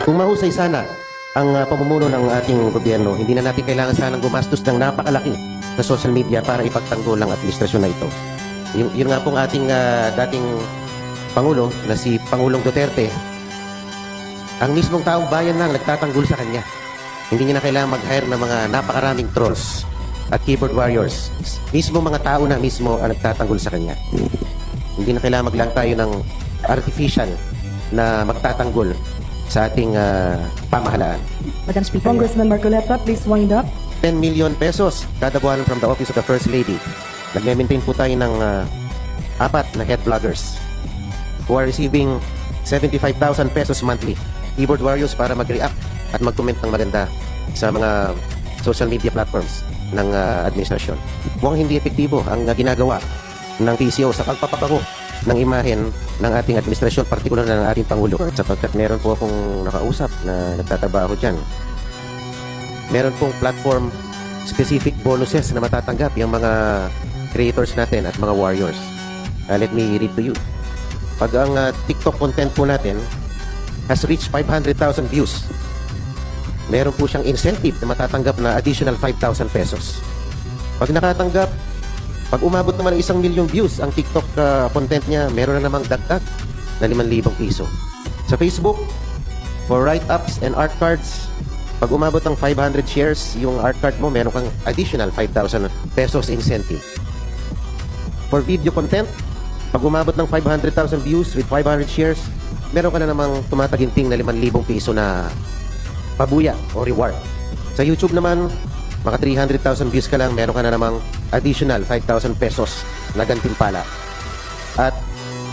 Kung mahusay sana ang pamumuno ng ating gobyerno, hindi na natin kailangan sanang gumastos ng napakalaki sa social media para ipagtanggol ang administrasyon na ito. Yun nga pong ating dating Pangulo na si Pangulong Duterte, ang mismong taong bayan lang nagtatanggol sa kanya. Hindi niya na kailangan mag-hire ng mga napakaraming trolls at keyboard warriors. Mismo mga tao na mismo ang nagtatanggol sa kanya. Hindi na kailangan maglang tayo ng artificial na magtatanggol sa ating pamahalaan. Madam Speaker. Congressman Marcoleta, please wind up. 10 million pesos kada buwan from the Office of the First Lady. Nag-maintain po tayo ng 4 na head vloggers who are receiving 75,000 pesos monthly. Keyboard warriors para mag-react at mag-comment ng maganda sa mga social media platforms ng administrasyon. Mukhang hindi epektibo ang ginagawa ng PCO sa pagpapabango ng imahen ng ating administrasyon, partikular na ng ating Pangulo. Sapagkat meron po akong nakausap na nagtatrabaho dyan. Meron pong platform specific bonuses na matatanggap yung mga creators natin at mga warriors. Let me read to you. Pag ang TikTok content po natin has reached 500,000 views, meron po siyang incentive na matatanggap na additional 5,000 pesos. Pag nakatanggap, pag umabot naman ng 1 milyong views ang TikTok content niya, meron na namang dagdag na 5,000 piso. Sa Facebook, for write-ups and art cards, pag umabot ng 500 shares yung art card mo, meron kang additional 5,000 pesos incentive. For video content, pag umabot ng 500,000 views with 500 shares, meron ka na namang tumataginting na 5,000 piso na pabuya o reward. Sa YouTube naman, mga 300,000 views ka lang, meron ka na namang additional 5,000 pesos na gantimpala. At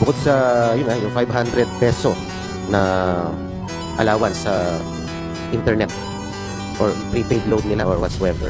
bukod sa yung 500 peso na allowance sa internet or prepaid load nila or whatsoever.